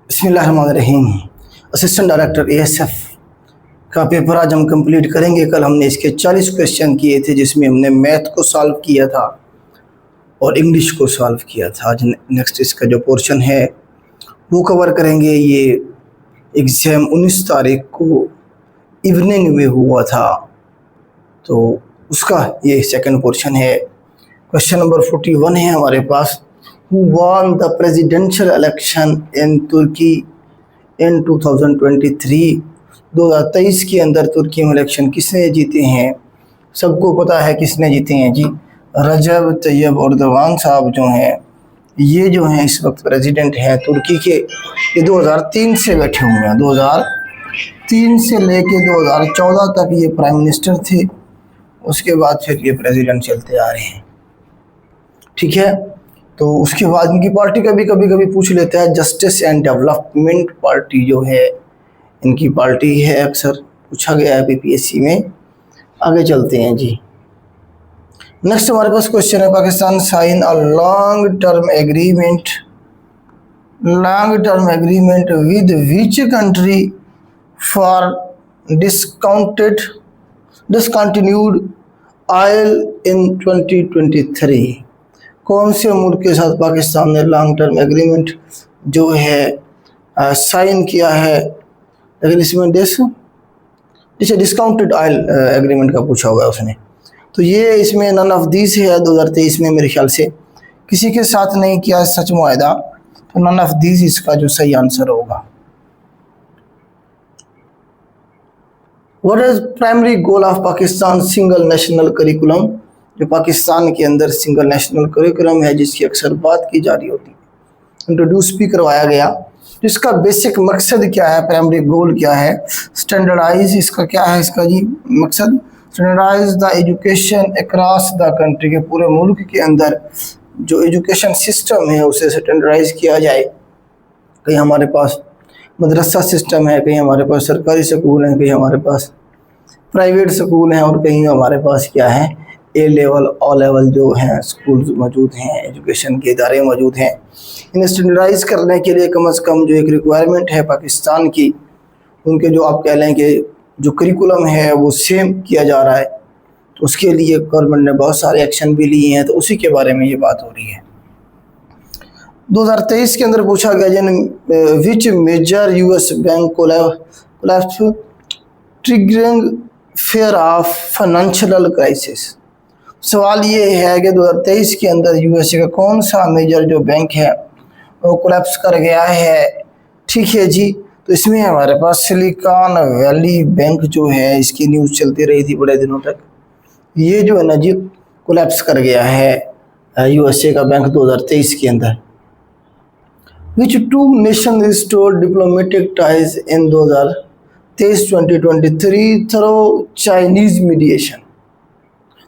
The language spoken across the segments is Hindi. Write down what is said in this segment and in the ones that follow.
बिस्मिल्लाहिर्रहमानिर्रहीम। असिस्टेंट डायरेक्टर एएसएफ का पेपर आज हम कंप्लीट करेंगे। कल हमने इसके 40 क्वेश्चन किए थे, जिसमें हमने मैथ को सॉल्व किया था और इंग्लिश को सॉल्व किया था। आज नेक्स्ट इसका जो पोर्शन है वो कवर करेंगे। ये एग्ज़ाम 19 तारीख को इवनिंग में हुआ था, तो उसका ये सेकंड पोर्शन है। क्वेश्चन नंबर 41 है हमारे पास। Who won the presidential election in Turkey in 2023? 2023 के अंदर तुर्की में इलेक्शन किसने जीते हैं? सबको पता है किसने जीते हैं जी। रजब तैयब एर्दोगान साहब जो हैं, ये जो हैं इस वक्त प्रेसिडेंट हैं तुर्की के। ये 2003 से बैठे हुए हैं। 2003 से लेके 2014 तक ये प्राइम मिनिस्टर थे। उसके बाद फिर ये प्रेसिडेंट चलते आ रहे हैं, ठीक है। तो उसके बाद इनकी पार्टी का भी कभी कभी पूछ लेता है। जस्टिस एंड डेवलपमेंट पार्टी जो है इनकी पार्टी है, अक्सर पूछा गया है पीपीएससी में। आगे चलते हैं जी। नेक्स्ट हमारे पास क्वेश्चन है, Pakistan sign a long term agreement with which country for discontinued oil in 2023? कौन से मुल्क के साथ पाकिस्तान ने लॉन्ग टर्म एग्रीमेंट जो है साइन किया है? लेकिन इसमें जैसे डिस्काउंटेड ऑयल एग्रीमेंट का पूछा होगा उसने, तो ये इसमें नन ऑफ दीज है। 2023 में मेरे ख्याल से किसी के साथ नहीं किया सच मुआहदा, तो नन ऑफ दीज इसका जो सही आंसर होगा। What is primary goal of Pakistan single national curriculum? जो पाकिस्तान के अंदर सिंगल नेशनल करिकुलम है, जिसकी अक्सर बात की जा रही होती है, इंट्रोड्यूस भी करवाया गया। इसका बेसिक मकसद क्या है, प्राइमरी गोल क्या है? स्टैंडर्डाइज, इसका क्या है इसका जी मकसद? Standardize the education across the country, के पूरे मुल्क के अंदर जो एजुकेशन सिस्टम है उसे स्टैंडर्डाइज किया जाए। कहीं हमारे पास मदरसा सिस्टम है, कहीं हमारे पास सरकारी स्कूल हैं, कहीं हमारे पास प्राइवेट स्कूल हैं, और कहीं हमारे पास क्या है ए लेवल ओ लेवल जो हैं स्कूल मौजूद हैं, एजुकेशन के इदारे मौजूद हैं। इन्हें स्टैंडर्डाइज करने के लिए कम से कम जो एक रिक्वायरमेंट है पाकिस्तान की, उनके जो आप कह लें कि जो करिकुलम है वो सेम किया जा रहा है, तो उसके लिए गवर्नमेंट ने बहुत सारे एक्शन भी लिए हैं। तो उसी के बारे में ये बात हो रही है। 2023 के अंदर पूछा गया जिन which major US bank collapse triggering fear of financial crisis. सवाल ये है कि 2023 के अंदर यूएसए का कौन सा मेजर जो बैंक है वो कोलैप्स कर गया है, ठीक है जी। तो इसमें हमारे पास सिलिकॉन वैली बैंक जो है, इसकी न्यूज़ चलती रही थी बड़े दिनों तक। ये जो है ना जी कोलैप्स कर गया है यूएसए का बैंक 2023 के अंदर। Which two nation restored diplomatic ties in 2023 through Chinese mediation?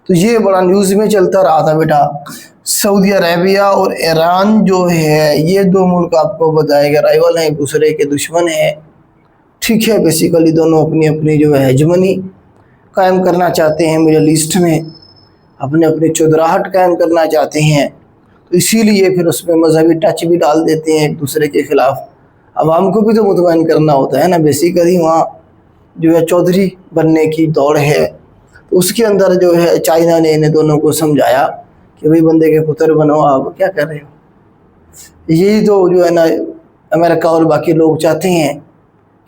तो ये बड़ा न्यूज़ में चलता रहा था बेटा। सऊदी अरेबिया और ईरान जो है, ये दो मुल्क आपको बताएगा राइवल हैं, एक दूसरे के दुश्मन हैं, ठीक है। बेसिकली दोनों अपनी अपनी जो है हेजमनी कायम करना चाहते हैं मिडल ईस्ट में, अपने अपनी चौधराहट कायम करना चाहते हैं। तो इसीलिए फिर उसमें मजहबी टच भी डाल देते हैं एक दूसरे के ख़िलाफ़। आवाम को भी तो मुतमईन करना होता है ना। बेसिकली वहाँ जो है चौधरी बनने की दौड़ है। तो उसके अंदर जो है चाइना ने इन्हें दोनों को समझाया कि भाई बंदे के पुत्र बनो, आप क्या कर रहे हो। यही तो जो है ना अमेरिका और बाकी लोग चाहते हैं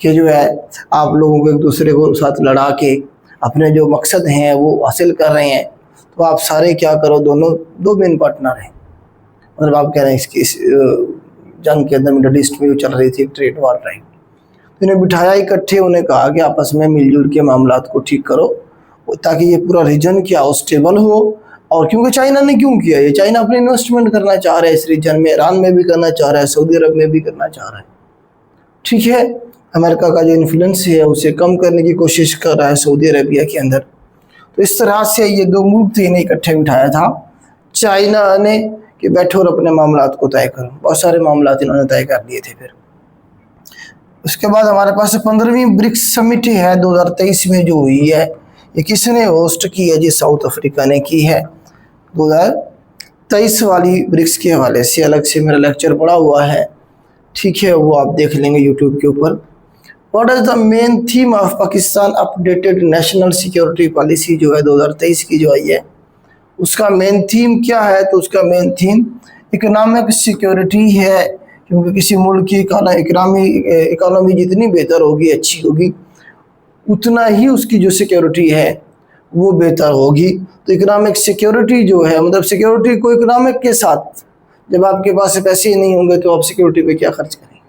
कि जो है आप लोगों को एक दूसरे को साथ लड़ा के अपने जो मकसद हैं वो हासिल कर रहे हैं। तो आप सारे क्या करो, दोनों दो मेन पार्टनर हैं। मतलब आप कह रहे हैं इस जंग के अंदर मिडल ईस्ट में जो चल रही थी ट्रेड वार टाइप, तो इन्हें बिठाया इकट्ठे, उन्हें कहा कि आपस में मिलजुल के मामला को ठीक करो ताकि ये पूरा रीजन क्या हो, स्टेबल हो। और क्योंकि चाइना ने क्यों किया ये, चाइना अपने इन्वेस्टमेंट करना चाह रहा है इस रीजन में, ईरान में भी करना चाह रहा है, सऊदी अरब में भी करना चाह रहा है, ठीक है। अमेरिका का जो इन्फ्लुएंस है उसे कम करने की कोशिश कर रहा है सऊदी अरेबिया के अंदर। तो इस तरह से ये दो मुल्क थे, इन्हें इकट्ठे बिठाया था चाइना ने कि बैठो और अपने मामला को तय करो। बहुत सारे मामला इन्होंने तय कर लिए थे। फिर उसके बाद हमारे पास 15वीं ब्रिक्स समिट है 2023 में जो हुई है, ये किसने होस्ट की है जी? साउथ अफ्रीका ने की है। 2023 वाली ब्रिक्स के हवाले से अलग से मेरा लेक्चर पड़ा हुआ है, ठीक है, वो आप देख लेंगे यूट्यूब के ऊपर। What is the main theme of Pakistan updated national security policy जो है 2023 की जो आई है, उसका मेन थीम क्या है? तो उसका मेन थीम इकोनॉमिक सिक्योरिटी है, क्योंकि किसी मुल्क की इकोनॉमी जितनी बेहतर होगी, अच्छी होगी, उतना ही उसकी जो सिक्योरिटी है वो बेहतर होगी। तो इकोनॉमिक सिक्योरिटी जो है, मतलब सिक्योरिटी को इकोनॉमिक के साथ, जब आपके पास पैसे ही नहीं होंगे तो आप सिक्योरिटी पे क्या खर्च करेंगे?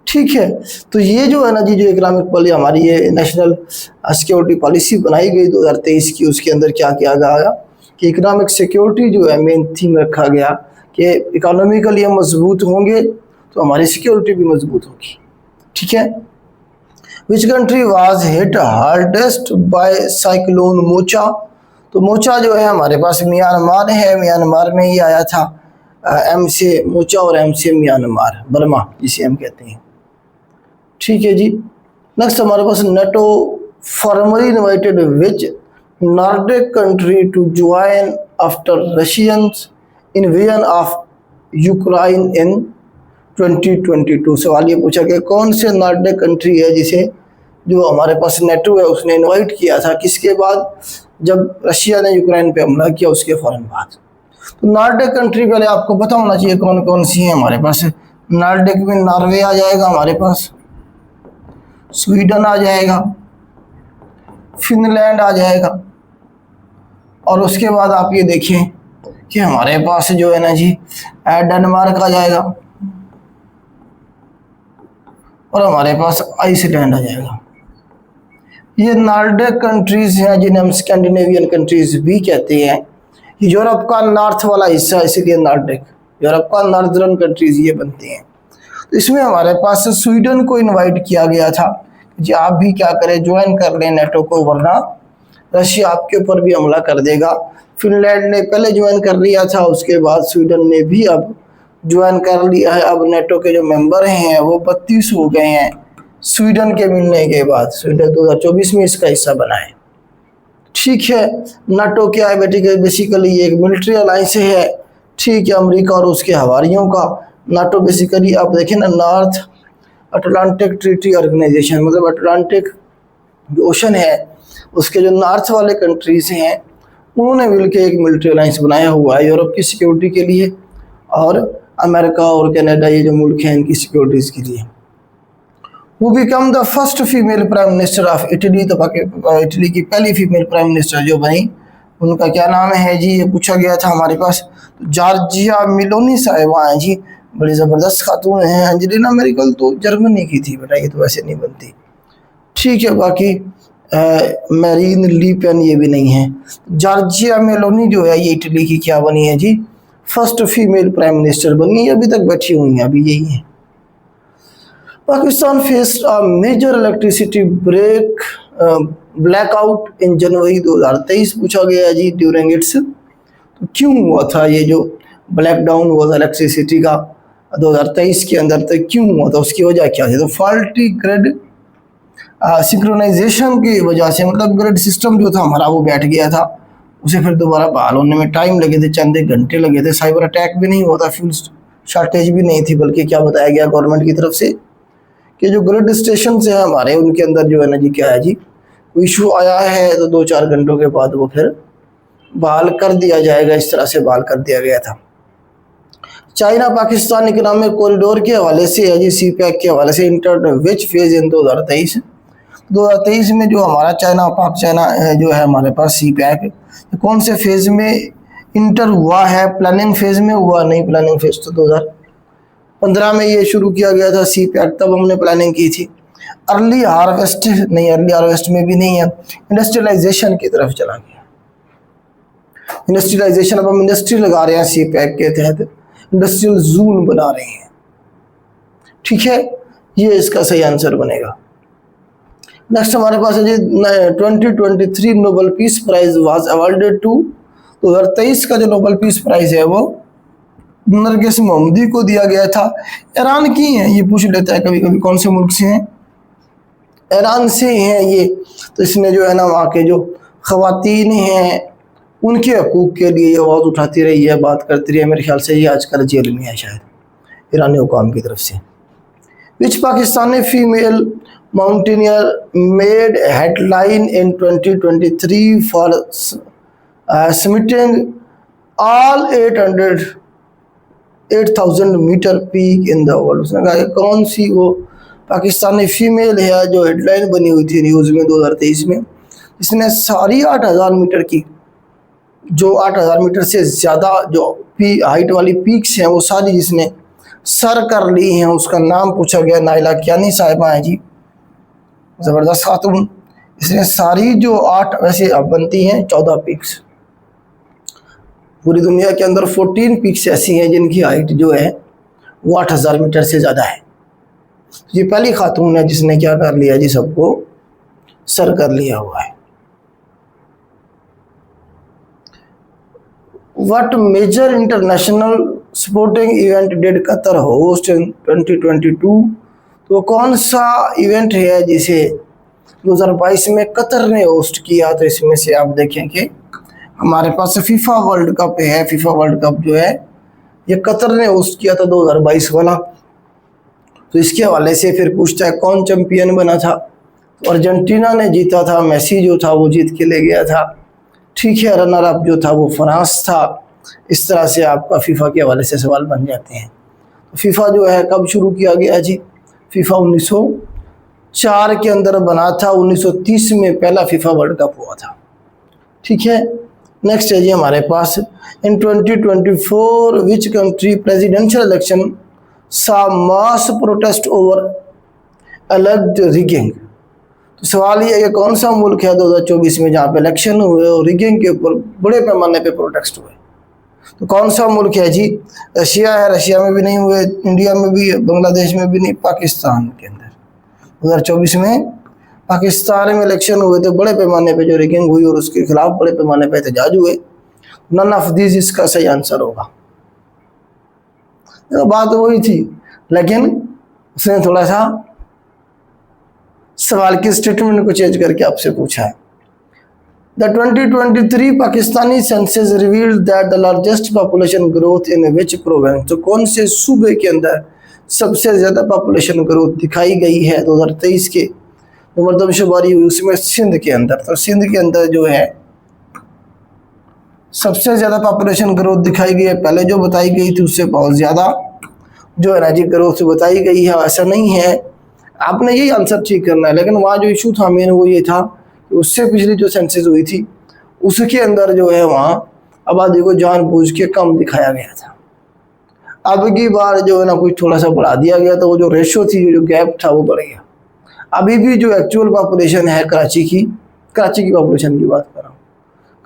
ठीक है, तो ये जो है ना जी, जो इकोनॉमिक पॉलिसी हमारी ये नेशनल सिक्योरिटी पॉलिसी बनाई गई 2023 की, उसके अंदर क्या किया गया कि इकोनॉमिक सिक्योरिटी जो है मेन थीम रखा गया कि इकोनॉमिकली हम मजबूत होंगे तो हमारी सिक्योरिटी भी मजबूत होगी। ठीक है। Which country was hit hardest by cyclone Mocha? तो मोचा जो है हमारे पास म्यांमार है, म्यांमार में ही आया था। एम से मोचा और एम से म्यांमार, बर्मा जिसे हम कहते हैं। ठीक है जी। नेक्स्ट हमारे पास NATO formally invited which Nordic country to join after Russians invasion of Ukraine in 2022। सवाल ये पूछा कि कौन से नॉर्डिक कंट्री है जिसे जो हमारे पास नेटो है उसने इनवाइट किया था, किसके बाद? जब रशिया ने यूक्रेन पे हमला किया उसके फौरन बाद। तो नॉर्डिक कंट्री पहले आपको पता होना चाहिए कौन कौन सी है हमारे पास। नॉर्डिक में नॉर्वे आ जाएगा हमारे पास, स्वीडन आ जाएगा, फिनलैंड आ जाएगा, और उसके बाद आप ये देखें कि हमारे पास जो है ना जी डेनमार्क आ जाएगा, और हमारे पास आइसलैंड आ जाएगा। ये नॉर्डिक कंट्रीज हैं जिन्हें हम स्कैंडिनेवियन कंट्रीज भी कहते हैं। यूरोप का नॉर्थ वाला हिस्सा, इसीलिए नॉर्डिक, यूरोप का नॉर्दर्न कंट्रीज ये बनते हैं। तो इसमें हमारे पास स्वीडन को इनवाइट किया गया था कि आप भी क्या करें, ज्वाइन कर लें नेटो को, वरना रशिया आपके ऊपर भी हमला कर देगा। फिनलैंड ने पहले ज्वाइन कर लिया था, उसके बाद स्वीडन ने भी अब ज्वाइन कर लिया है। अब नेटो के जो मेंबर हैं वो 32 हो गए हैं स्वीडन के मिलने के बाद। स्वीडन 2024 में इसका हिस्सा बना है। ठीक है। नाटो क्या है बेसिकली ये एक मिलिट्री अलायंस है। ठीक है, अमेरिका और उसके हवारियों का। नाटो बेसिकली आप देखें ना, नॉर्थ अटलांटिक ट्रीटी ऑर्गेनाइजेशन, मतलब अटलांटिक जो ओशन है उसके जो नॉर्थ वाले कंट्रीज हैं उन्होंने मिलकर एक मिलिट्री अलायंस बनाया हुआ है यूरोप की सिक्योरिटी के लिए, और अमेरिका और कनाडा ये जो मुल्क हैं इनकी सिक्योरिटीज़ के लिए। वो become the first female prime minister of Italy. तो इटली की पहली फीमेल प्राइम मिनिस्टर जो बनी उनका क्या नाम है जी, ये पूछा गया था हमारे पास। तो जॉर्जिया मेलोनी साहिबा हैं जी, बड़ी ज़बरदस्त खातून हैं। एंजेलिना मेरिकल तो जर्मनी की थी बेटा, ये तो वैसे नहीं बनती। ठीक है, बाकी मैरीन ली पेन ये भी नहीं है। जॉर्जिया मेलोनी जो है ये इटली की क्या बनी है जी, फर्स्ट फीमेल प्राइम मिनिस्टर बनी है, अभी तक बैठी हुई हैं, अभी यही है। Pakistan faced a major electricity blackout in January 2023 पूछा गया जी ड्यूरिंग इट्स। तो क्यों हुआ था ये जो ब्लैकडाउन हुआ था इलेक्ट्रिसिटी का 2023 के अंदर, तो क्यों हुआ था, उसकी वजह क्या थी? तो फॉल्टी ग्रिड सिंक्रोनाइजेशन की वजह से, मतलब ग्रिड सिस्टम जो था हमारा वो बैठ गया था, उसे फिर दोबारा बहाल होने में टाइम लगे थे, चंद एक घंटे लगे थे। साइबर अटैक भी नहीं हुआ था, फ्यूल शॉर्टेज भी नहीं थी, बल्कि क्या बताया गया गवर्नमेंट की तरफ से कि जो ग्रिड स्टेशन है हमारे उनके अंदर जो है ना जी क्या है जी, कोई इशू आया है तो 2-4 घंटों के बाद वो फिर बहाल कर दिया जाएगा। इस तरह से बहाल कर दिया गया था। चाइना पाकिस्तान इकोनॉमिक कॉरिडोर के हवाले से है जी, CPEC के हवाले से इंटर विच फेज इन 2023 में जो हमारा चाइना पाक चाइना जो है हमारे पास CPEC कौन से फेज में इंटर हुआ है? प्लानिंग फेज में हुआ नहीं, प्लानिंग फेज तो 2015 में ये शुरू किया गया था CPEC, तब हमने प्लानिंग की थी। अर्ली हार्वेस्ट नहीं, अर्ली हार्वेस्ट में भी नहीं है, इंडस्ट्रियलाइजेशन की तरफ चला गया। इंडस्ट्रियलाइजेशन, अब हम इंडस्ट्री लगा रहे हैं CPEC के तहत, इंडस्ट्रियल जोन बना रहे हैं। ठीक है, ये इसका सही आंसर बनेगा। नेक्स्ट हमारे पास है जी 2023 Nobel peace prize was awarded to. 2023 का जो नोबेल पीस प्राइज है वो नरगिस मोहम्मदी को दिया गया था। ईरान की हैं, ये पूछ लेता है कभी कभी कौन से मुल्क से हैं, ईरान से हैं ये। तो इसने जो है ना वहाँ के जो ख़वातीन हैं उनके हकूक़ के लिए आवाज़ उठाती रही है, बात करती रही है। मेरे ख्याल से ये आजकल जेल में है शायद, ईरानी हुकाम की तरफ से। Which Pakistani female mountaineer made headline in 2023 for summiting all 8,000 meter peak in the world. उसने कहा कि कौन सी वो पाकिस्तानी फीमेल है जो हेडलाइन बनी हुई थी न्यूज़ में 2023 में, जिसने सारी 8,000 मीटर की, जो 8,000 मीटर से ज़्यादा जो हाइट वाली पीक्स हैं वो सारी जिसने सर कर ली हैं। उसका नाम पूछा गया, नाइला कियानी साहिबा हैं जी, ज़बरदस्त खातून। इसने सारी जो 8 वैसे अब बनती हैं 14 पीक्स, पूरी दुनिया के अंदर 14 पीक्स ऐसी हैं जिनकी हाइट जो है वो 8,000 मीटर से ज़्यादा है। ये पहली खातून है जिसने क्या कर लिया जी, सबको सर कर लिया हुआ है। What major international sporting event did Qatar host in 2022? तो कौन सा इवेंट है जिसे 2022 में कतर ने होस्ट किया? तो इसमें से आप देखें कि हमारे पास फीफा वर्ल्ड कप है। फीफा वर्ल्ड कप जो है ये कतर ने होस्ट किया था 2022 वाला। तो इसके हवाले से फिर पूछता है कौन चैंपियन बना था? तो अर्जेंटीना ने जीता था, मेसी जो था वो जीत के ले गया था, ठीक है। रनर अप जो था वो फ्रांस था। इस तरह से आपका फीफा के हवाले से सवाल बन जाते हैं। तो फीफा जो है कब शुरू किया गया जी? फीफा 1904 के अंदर बना था। 1930 में पहला फीफा वर्ल्ड कप हुआ था, ठीक है। नेक्स्ट है जी हमारे पास, इन 2024 विच कंट्री प्रेसिडेंशियल इलेक्शन सा मास प्रोटेस्ट ओवर एलेज्ड रिगिंग? तो सवाल ये है कि कौन सा मुल्क है 2024 में जहाँ पे इलेक्शन हुए और रिगिंग के ऊपर बड़े पैमाने पे प्रोटेस्ट हुए? तो कौन सा मुल्क है जी? रशिया है, रशिया में भी नहीं हुए, इंडिया में भी, बांग्लादेश में भी नहीं, पाकिस्तान के अंदर 2024 में पाकिस्तान में इलेक्शन हुए तो बड़े पैमाने पे जो रिगिंग हुई और उसके खिलाफ बड़े पैमाने पे एहतजाज हुए। नन ऑफ दिस इसका सही आंसर होगा। तो बात वही थी, लेकिन उसने थोड़ा सा सवाल की स्टेटमेंट को चेंज करके आपसे पूछा है। The 2023 Pakistani census revealed that the largest population growth in which province? तो कौन से सूबे के अंदर सबसे ज़्यादा पॉपुलेशन ग्रोथ दिखाई गई है 2023 के जो मरदमशुमारी हुई उसमें? सिंध के अंदर। तो सिंध के अंदर जो है सबसे ज़्यादा पॉपुलेशन ग्रोथ दिखाई गई है। पहले जो बताई गई थी उससे बहुत ज़्यादा जो है ना जी ग्रोथ बताई गई है। ऐसा नहीं है, आपने यही आंसर ठीक करना है। लेकिन वहाँ जो इशू था मेन वो ये था कि उससे पिछली जो सेंसस हुई थी उसके अंदर जो है वहाँ आबादी को जानबूझ के कम दिखाया गया था। अब की बार जो है ना कुछ थोड़ा सा बढ़ा दिया गया, तो वो जो रेशो थी, जो गैप था वो बढ़ गया। अभी भी जो एक्चुअल पॉपुलेशन है कराची की पॉपुलेशन की बात कर रहा हूँ,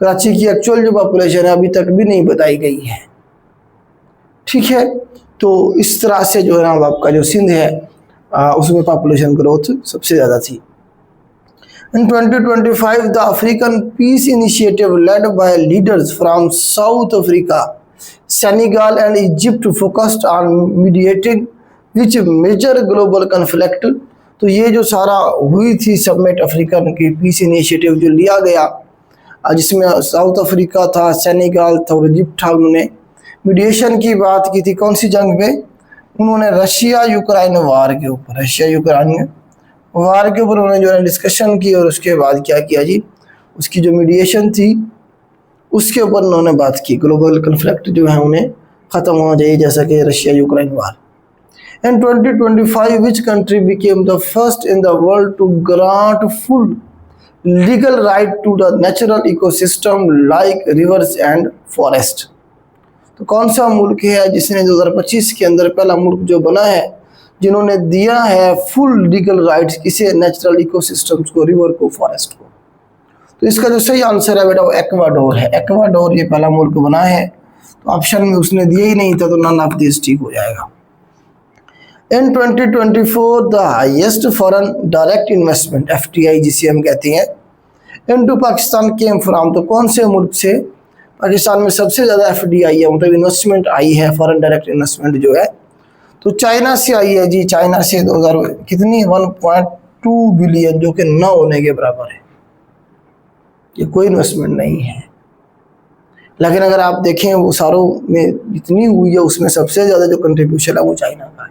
कराची की एक्चुअल जो पॉपुलेशन है अभी तक भी नहीं बताई गई है, ठीक है। तो इस तरह से जो है ना आपका जो सिंध है उसमें पॉपुलेशन ग्रोथ सबसे ज़्यादा थी। In 2025, the African Peace Initiative led by leaders from South Africa, Senegal and Egypt focused on mediating which major global conflict? तो ये जो सारा हुई थी सबमिट अफ्रीकन की पीस इनिशिएटिव जो लिया गया, जिसमें साउथ अफ्रीका था, सेनेगल था और इजिप्ट था, उन्होंने मीडिएशन की बात की थी। कौन सी जंग पे? उन्होंने रशिया यूक्रेन वार के ऊपर, रशिया यूक्रेन वार के ऊपर उन्होंने जो है डिस्कशन की और उसके बाद क्या किया जी, उसकी जो मीडिएशन थी उसके ऊपर उन्होंने बात की। ग्लोबल कन्फ्लिक्ट जो है उन्हें ख़त्म होना चाहिए, जैसा कि Russia Ukraine war. In 2025, which country became the first in the world to grant full legal right to the natural ecosystem like rivers and forest? तो कौन सा मुल्क है जिसने 2025 के अंदर पहला मुल्क जो बना है जिन्होंने दिया है फुल लीगल राइट्स किसे? नेचुरल इकोसिस्टम्स को, रिवर को, फॉरेस्ट को। तो इसका जो सही आंसर है बेटा वो एक्वाडोर है। एक्वाडोर ये पहला मुल्क बना है। तो ऑप्शन में उसने दिया ही नहीं था, तो नन ऑफ दिस ठीक हो जाएगा। इन 2024 the highest foreign direct investment FDI जिसे हम कहते हैं इनटू पाकिस्तान केम फ्रॉम? तो कौन से मुल्क से पाकिस्तान में सबसे ज़्यादा FDI है, मतलब इन्वेस्टमेंट आई है, फॉरेन डायरेक्ट इन्वेस्टमेंट जो है? तो चाइना से आई है जी। चाइना से 2000 कितनी 1.2 बिलियन, जो कि 9 होने के बराबर है। ये कोई इन्वेस्टमेंट नहीं है। लेकिन अगर आप देखें वो सारों में जितनी हुई है उसमें सबसे ज़्यादा जो कंट्रीब्यूशन है वो चाइना का है।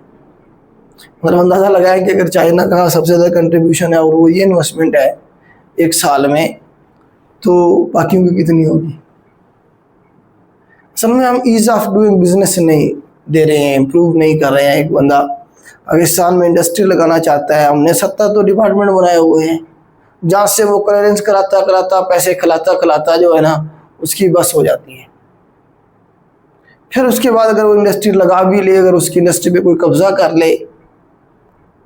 मतलब अंदाज़ा लगाएं कि अगर चाइना का सबसे ज़्यादा कंट्रीब्यूशन है और वो ये इन्वेस्टमेंट है एक साल में, तो बाकियों की कितनी होगी। असल में हम ईज़ ऑफ डूइंग बिजनेस नहीं दे रहे हैं, इम्प्रूव नहीं कर रहे हैं। एक बंदा पाकिस्तान में इंडस्ट्री लगाना चाहता है, हमने 70 तो डिपार्टमेंट बनाए हुए हैं जहाँ से वो क्लियरेंस कराता कराता पैसे खिलाता खिलाता जो है ना उसकी बस हो जाती है। फिर उसके बाद अगर वो इंडस्ट्री लगा भी ले, अगर उसकी इंडस्ट्री पे कोई कब्जा कर ले,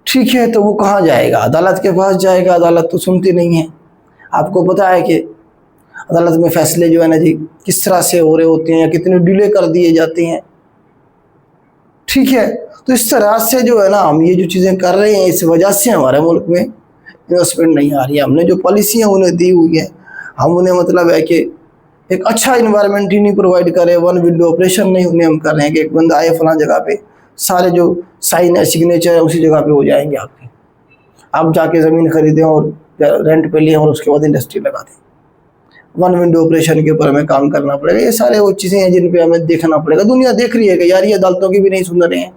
ठीक है, तो वो कहाँ जाएगा? अदालत के पास जाएगा। अदालत तो सुनती नहीं है। आपको पता है कि अदालत में फैसले जो है ना जी किस तरह से हो रहे होते हैं, कितने डिले कर दिए जाते हैं, ठीक है। तो इस तरह से जो है ना हम ये जो चीज़ें कर रहे हैं इस वजह से हमारे मुल्क में इन्वेस्टमेंट नहीं आ रही है। हमने जो पॉलिसियाँ उन्हें दी हुई है, हम उन्हें मतलब है कि एक अच्छा इन्वायरमेंट ही नहीं प्रोवाइड कर रहे, वन विंडो ऑपरेशन नहीं उन्हें हम कर रहे हैं कि एक बंदा आए फलां जगह पे, सारे जो साइन है सिग्नेचर है उसी जगह पे हो जाएंगे आपके, आप जाके ज़मीन खरीदें और रेंट पे लें और उसके बाद इंडस्ट्री लगा दें। वन विंडो ऑपरेशन के ऊपर हमें काम करना पड़ेगा। ये सारे वो चीज़ें हैं जिन पे हमें देखना पड़ेगा। दुनिया देख रही है कि यार ये अदालतों की भी नहीं सुन रहे हैं,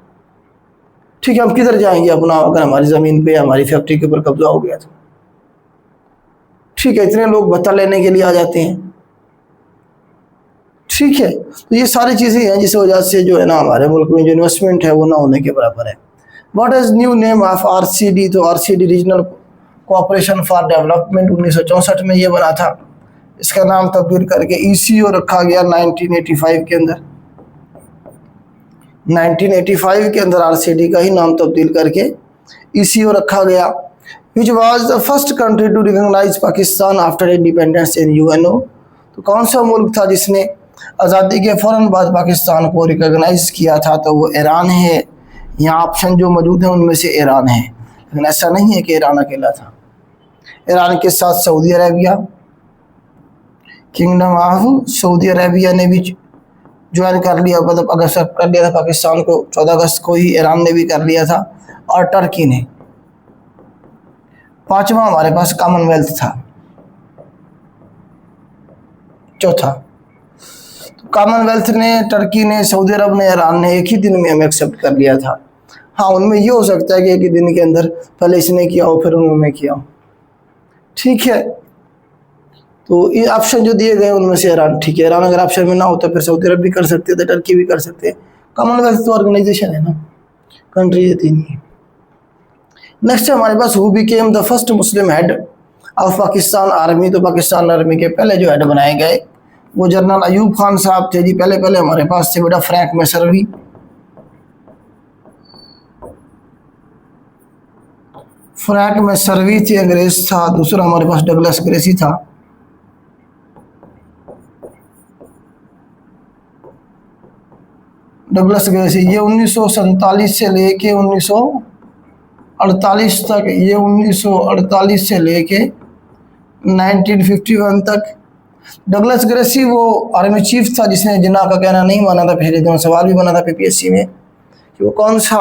ठीक है, हम किधर जाएंगे अपना अगर हमारी ज़मीन पे हमारी फैक्ट्री के ऊपर कब्जा हो गया तो, ठीक है। इतने लोग भत्ता लेने के लिए आ जाते हैं, ठीक है। तो ये सारी चीज़ें हैं जिस वजह से जो है ना हमारे मुल्क में जो इन्वेस्टमेंट है वो ना होने के बराबर है। What is new name of RCD? तो RCD regional cooperation for development 1964 में ये बना था। इसका नाम तब्दील करके ECO रखा गया 1985 के अंदर। 1985 के अंदर RCD का ही नाम तब्दील करके ECO रखा गया। Which was the first country to recognize Pakistan after independence in UNO? तो कौन सा मुल्क था जिसने आज़ादी के फ़ौरन बाद पाकिस्तान को रिकॉग्नाइज किया था? तो वो ईरान है। यहाँ ऑप्शन जो मौजूद हैं उनमें से ईरान है, लेकिन ऐसा नहीं है कि ईरान अकेला था। ईरान के साथ Saudi Arabia, kingdom of Saudi Arabia ने भी ज्वाइन कर लिया, मतलब अगस्त कर लिया था पाकिस्तान को। 14 अगस्त को ही ईरान ने भी कर लिया था, और टर्की ने। पांचवा हमारे पास कॉमनवेल्थ था, चौथा। तो कॉमनवेल्थ ने, टर्की ने, सऊदी अरब ने, ईरान ने एक ही दिन में हमें एक्सेप्ट कर लिया था। हाँ, उनमें ये हो सकता है कि एक ही दिन के अंदर पहले इसने किया हो फिर उन्होंने किया हो, ठीक है। तो ये ऑप्शन जो दिए गए उनमें से ईरान, ठीक है। ईरान अगर ऑप्शन में ना होता फिर सऊदी अरब भी कर सकते थे, टर्की भी कर सकते। कॉमनवेल्थ तो ऑर्गेनाइजेशन है ना, कंट्री ये तीन ही। नेक्स्ट है हमारे पास who became the first Muslim head of Pakistan army? तो पाकिस्तान आर्मी के पहले जो हेड बनाए गए वो जनरल अयूब खान साहब थे जी। पहले हमारे पास थे बेटा फ्रैंक मैसर्वी, फ्रैंक मैसर्वी थे, अंग्रेज था। दूसरा हमारे पास डगलस ग्रेसी था। डगलस ग्रेसी ये 1947 से लेके 1948 तक, ये 1948 से लेके 1951 तक। डगलस ग्रेसी वो आर्मी चीफ था जिसने जिन्ना का कहना नहीं माना था। पिछले दिनों सवाल भी बना था PPSC में कि वो कौन सा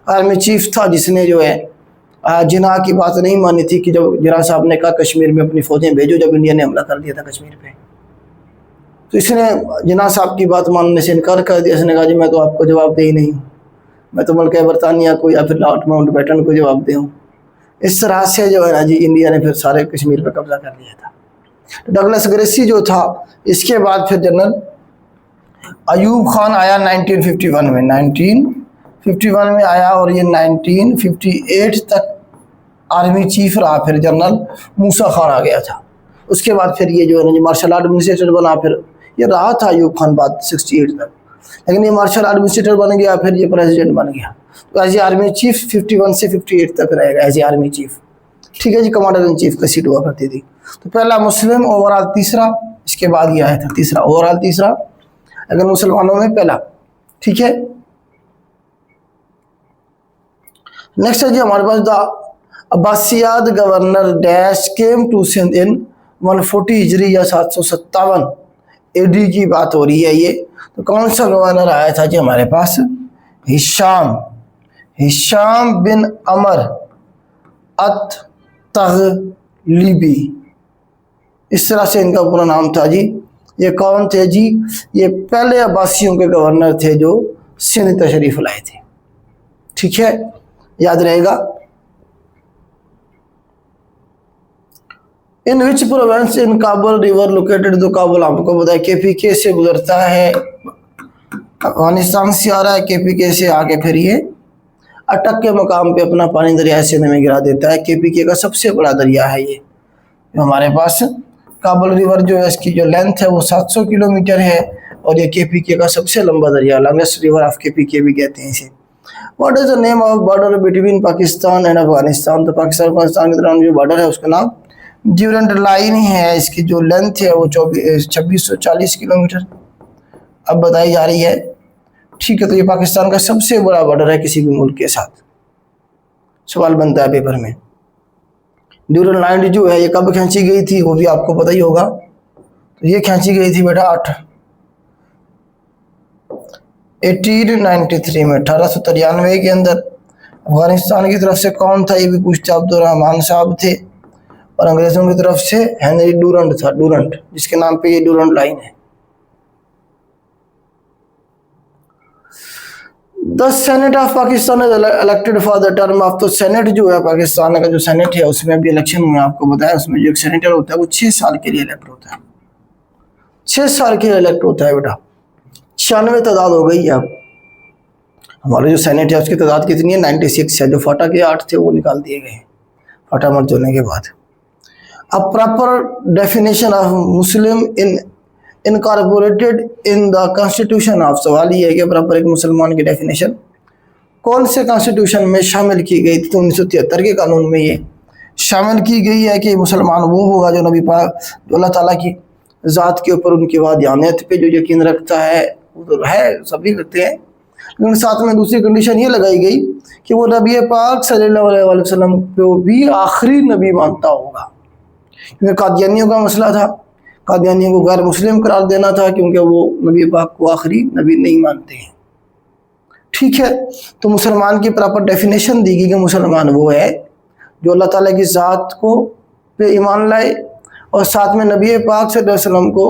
आर्मी चीफ था जिसने जो है जिन्ना की बात नहीं मानी थी कि जब जिन्ना साहब ने कहा कश्मीर में अपनी फौजें भेजो, जब इंडिया ने हमला कर दिया था कश्मीर पे, तो इसने जिन्ना साहब की बात मानने से इनकार कर दिया। इसने कहा जी मैं तो आपको जवाब दे ही नहीं, मैं तो मुल्क बरतानिया को या फिर लॉर्ड माउंटबेटन को जवाब दूँ। इस तरह से जो है ना जी इंडिया ने फिर सारे कश्मीर पर कब्जा कर लिया था। डगलस ग्रेसी जो था, इसके बाद फिर जनरल अयूब खान आया 1951 में। 1951 में आया और ये 1958 तक आर्मी चीफ रहा। फिर जनरल मूसा खान आ गया था। उसके बाद फिर ये जो है ना जी मार्शल आर्ट एडमिनिस्ट्रेटर बना। फिर ये रहा था अयूब खान बाद 68 तक, लेकिन ये मार्शल आर्ट एडमिनिस्ट्रेटर बन गया, फिर ये प्रेसिडेंट बन गया। तो एज ए आर्मी चीफ 51 से 58 तक रहेगा एज ए आर्मी चीफ, ठीक है जी। कमांडर इन चीफ का सीट हुआ करती थी। तो पहला मुस्लिम, ओवरऑल तीसरा, इसके बाद ये आया था तीसरा, ओवरऑल तीसरा, अगर मुसलमानों में पहला, ठीक है। नेक्स्ट है जी हमारे पास the Abbasid governor dash came to Sindh in 140 हिजरी या 757 AD की बात हो रही है ये। तो कौन सा गवर्नर आया था जी हमारे पास? हिशाम बिन अमर अत तगलीबी, इस तरह से इनका पूरा नाम था जी। ये कौन थे जी? ये पहले अब्बासियों के गवर्नर थे जो सिंध तशरीफ लाए थे। ठीक है, याद रहेगा। In which province in Kabul river located, तो काबुल आपको बताया केपीके से गुजरता है, अफगानिस्तान से आ रहा है, केपीके से आके फिर ये अटक के मकाम पे अपना पानी दरिया सिंध में गिरा देता है। केपीके का सबसे बड़ा दरिया है ये जो हमारे पास। काबुल रिवर जो है इसकी जो लेंथ है वो 700 किलोमीटर है, और ये केपीके का सबसे लंबा दरिया, लॉन्गेस्ट रिवर ऑफ केपीके भी कहते हैं इसे। What is the name of border between Pakistan and Afghanistan, तो पाकिस्तान अफगानिस्तान के दौरान जो बॉर्डर है उसका नाम ड्यूरेंट लाइन है। इसकी जो लेंथ है वो 2640 किलोमीटर अब बताई जा रही है। ठीक है, तो ये पाकिस्तान का सबसे बड़ा बॉर्डर है किसी भी मुल्क के साथ। सवाल बनता है पेपर में, ड्यूरेंट लाइन जो है ये कब खींची गई थी वो भी आपको पता ही होगा। तो ये खींची गई थी बेटा 1893 में, 1893 के अंदर। अफगानिस्तान की तरफ से कौन था ये भी पूछता, अब्दुर्रहमान साहब थे, और अंग्रेजों की तरफ से हेनरी डूरंट था, डूरंट, जिसके नाम पे ये डूरंट लाइन है। The senate of Pakistan is elected for the term of, तो सेनेट जो है पाकिस्तान का जो सेनेट है उसमें अभी इलेक्शन हुआ आपको बताया, उसमें जो एक सेनेटर होता है वो 6 साल के लिए इलेक्ट होता है, 6 साल के लिए इलेक्ट होता है बेटा। 96 तादाद हो गई अब। हमारे जो सेनेट है उसकी तादाद कितनी है? 96 है। जो फाटा के 8 थे वो निकाल दिए गए फाटा मर्ज होने के बाद। अब proper definition of Muslim in incorporated in the constitution of, सवाल ये है कि प्रॉपर एक मुसलमान की डेफिनेशन कौन से कॉन्स्टिट्यूशन में शामिल की गई थी? तो 1973 के कानून में ये शामिल की गई है कि मुसलमान वो होगा जो नबी पाक, जो अल्लाह ताला की ज़ात के ऊपर उनकी वादियानियत पे जो यकीन रखता है, वो तो है सभी रखते हैं, लेकिन साथ में दूसरी कंडीशन ये लगाई गई कि वो नबी पाक सल्लल्लाहु अलैहि वसल्लम को भी आखिरी नबी मानता होगा। क्योंकि कादियानियों का मसला था, कादियानियों को गैर मुस्लिम करार देना था क्योंकि वो नबी पाक को आखिरी नबी नहीं मानते हैं। ठीक है, तो मुसलमान की प्रॉपर डेफिनेशन दी गई कि मुसलमान वो है जो अल्लाह ताला की ज़ात को पे ईमान लाए और साथ में नबी पाक सल्लल्लाहु अलैहि वसल्लम को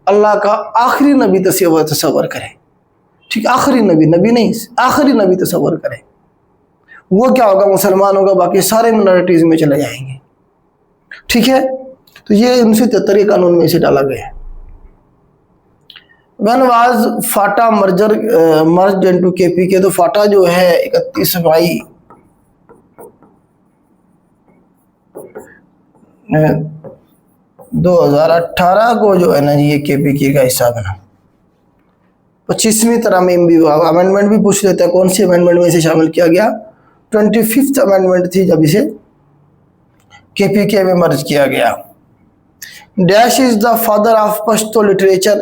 अल्लाह का आखिरी नबी तस्वर करे। ठीक, आखिरी नबी, नबी नहीं, आखिरी नबी तस्वर करे। वो क्या होगा? मुसलमान होगा, बाकी सारे मिनॉरिटीज़ में चले जाएंगे। ठीक है, तो ये 1973 के कानून में इसे डाला गया है। When was Phata merge into KPK, तो फाटा जो है 31 मई 2018 को जो है ना जी ये केपीके का हिस्सा बना। 25वीं तरमीम भी, अमेंडमेंट भी पूछ लेता है कौन सी अमेंडमेंट में इसे शामिल किया गया। 25th अमेंडमेंट थी जब इसे केपीके में मर्ज किया गया। Dash is the father of Pashto literature,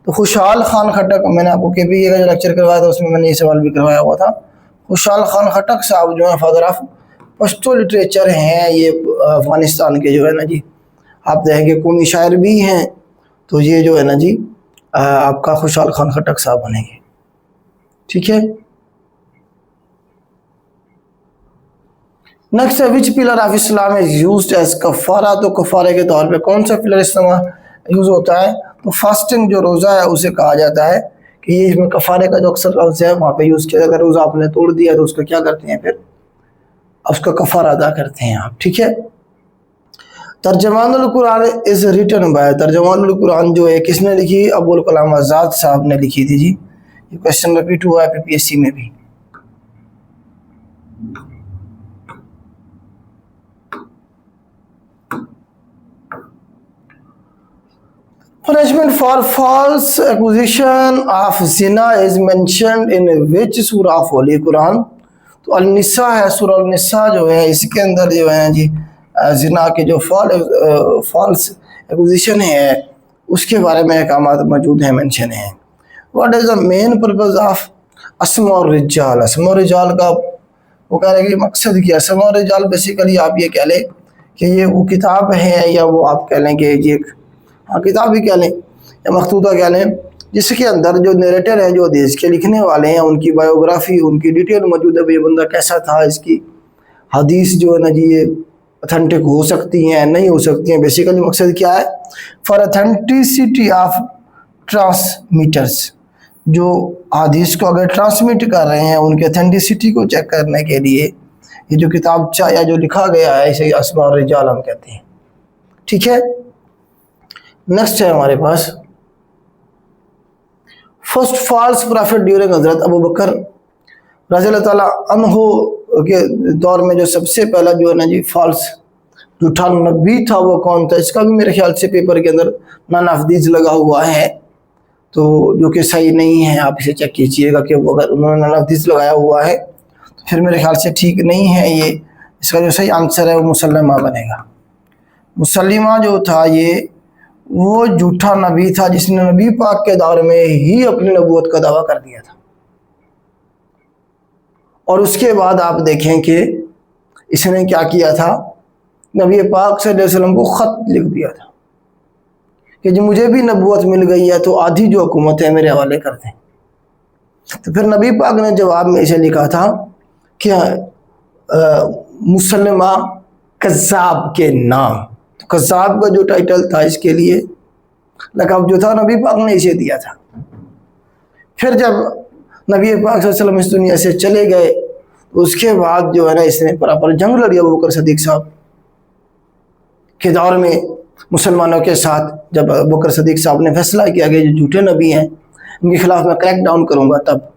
तो खुशहाल खान खटक, मैंने आपको केपीके का जो लेक्चर करवाया था उसमें मैंने ये सवाल भी करवाया हुआ था। खुशहाल खान खटक साहब जो है फादर ऑफ पश्तो लिटरेचर हैं, ये अफगानिस्तान के जो है ना जी, आप देखेंगे कौमी शायर भी हैं, तो ये जो है ना जी आपका खुशहाल खान खटक साहब बनेंगे। ठीक है, नेक्स्ट है which pillar of Islam is used as कफारा, तो कफारे के तौर पे कौन सा पिलर इस्लाम यूज होता है? तो फास्टिंग जो रोज़ा है उसे कहा जाता है कि ये इसमें कफारे का जो अक्सर लफ्ज़ है वहाँ पे यूज़ किया जाता है। रोज़ा आपने तोड़ दिया तो उसका क्या करते हैं, फिर उसका कफारा अदा करते हैं आप। ठीक है, Tarjumanul Quran is written by, Tarjumanul Quran जो है किसने लिखी? अबुल कलाम आज़ाद साहब ने लिखी थी जी। ये क्वेश्चन रिपीट हुआ है पीपीएससी में भी। Punishment for false accusation of zina is mentioned in which surah of Holy Quran? तो अल-निसा है, सूरह अल-निसा जो है इसके अंदर जो है जी जिना के जो फॉल्स एक्विजिशन है उसके बारे में अहकामात मौजूद हैं, मेंशन है। What is the main purpose of अस्मा और रिजाल? अस्मा और रिजाल का वो कह रहे हैं कि मकसद क्या? अस्मा और रिजाल बेसिकली आप ये कह लें कि ये वो किताब है, या वो आप कह लें कि ये किताब भी कह लें या मखतूता कह लें, जिसके अंदर जो नरेटर हैं, जो हदीस के लिखने वाले हैं, उनकी बायोग्राफी, उनकी डिटेल मौजूद है, ये बंदा कैसा था, इसकी हदीस जो है ना जी ये ऑथेंटिक हो सकती हैं, नहीं हो सकती हैं। बेसिकली मकसद क्या है, फॉर ऑथेंटिसिटी ऑफ ट्रांसमीटर्स, जो हदीस को अगर ट्रांसमिट कर रहे हैं उनके ऑथेंटिसिटी को चेक करने के लिए ये जो किताबचा या जो लिखा गया है इसे अस्मा और रिजाल हम कहते हैं। ठीक है, नेक्स्ट है हमारे पास फर्स्ट फॉल्स प्रॉफिट ड्यूरिंग हजरत अबू बकर रज़ियल्लाहु ताला अन्हु के दौर में जो सबसे पहला जो है ना जी फॉल्स झूठा नबी था वो कौन था, इसका भी मेरे ख्याल से पेपर के अंदर नानाफदीज लगा हुआ है, तो जो कि सही नहीं है, आप इसे चेक कीजिएगा कि वो अगर उन्होंने नानाफदीज लगाया हुआ है तो फिर मेरे ख्याल से ठीक नहीं है ये। इसका जो सही आंसर है वो मुसल्लमा बनेगा। मुसल्लिमा जो था ये वो झूठा नबी था जिसने नबी पाक के दौर में ही अपनी नबूवत का दावा कर दिया था, और उसके बाद आप देखें कि इसने क्या किया था, नबी पाक सल्लल्लाहु अलैहि वसल्लम को ख़त लिख दिया था कि जो मुझे भी नबूवत मिल गई है तो आधी जो हुकूमत है मेरे हवाले कर दें। तो फिर नबी पाक ने जवाब में इसे लिखा था कि मुसल्लमा कज़्ज़ाब के नाम, तो कज़्ज़ाब का जो टाइटल था इसके लिए लक़ब जो था नबी पाक ने इसे दिया था। फिर जब नबी पाक सल्लल्लाहु अलैहि वसल्लम इस दुनिया से चले गए तो उसके बाद जो है ना इसने बराबर जंग लड़ी अबू बकर सदीक साहब के दौर में मुसलमानों के साथ। जब अबू बकर सदीक साहब ने फैसला किया कि जो झूठे नबी हैं उनके खिलाफ मैं क्रैक डाउन करूँगा, तब